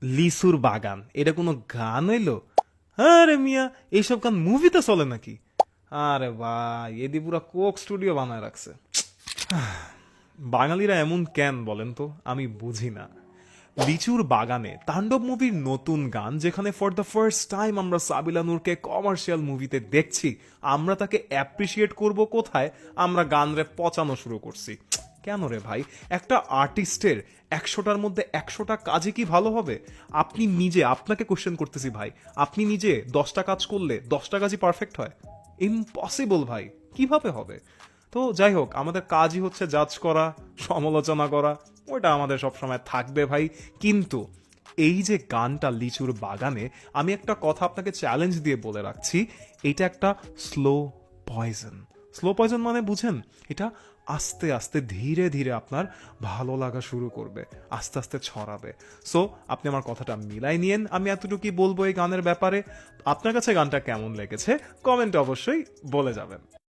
লিসুর বাগান এটা কোনো গান হইলো? আরে মিয়া, এইসব গান মুভিতে চলে নাকি? আরে ভাই, এদি পুরা কোক স্টুডিও বানায় রাখছে। বাঙালিরা এমন কেন বলেন তো, আমি বুঝি না। লিচুর বাগানে তাণ্ডব মুভির নতুন গান, যেখানে ফর দ্য ফার্স্ট টাইম আমরা সাবিলা নূরকে কমার্শিয়াল মুভিতে দেখছি, আমরা তাকে অ্যাপ্রিসিয়েট করব কোথায়? আমরা গান রে পচানো শুরু করছি। কেন রে ভাই? একটা আর্টিস্টের 100টার মধ্যে 100টা কাজই কি ভালো হবে? আপনি নিজে, আপনাকে কোশ্চেন করতেছি ভাই, আপনি নিজে 10টা কাজ করলে 10টা কাজই পারফেক্ট হয়? ইম্পসিবল ভাই, কিভাবে হবে? তো যাই হোক, আমাদের কাজই হচ্ছে জাজ করা, সমালোচনা করা, ওটা আমাদের সবসময় থাকবে ভাই। কিন্তু এই যে গানটা লিচুর বাগানে, আমি একটা কথা আপনাকে চ্যালেঞ্জ দিয়ে বলে রাখছি, এটা একটা স্লো পয়জন। স্লো পয়জন মানে বুঝেন? এটা আস্তে আস্তে ধীরে ধীরে আপনার ভালো লাগা শুরু করবে, আস্তে আস্তে ছড়াবে। সো আপনি আমার কথাটা মিলাই নিয়েন। আমি এতটুকুই বলবো এই গানের ব্যাপারে। আপনার কাছে গানটা কেমন লেগেছে কমেন্টে অবশ্যই বলে যাবেন।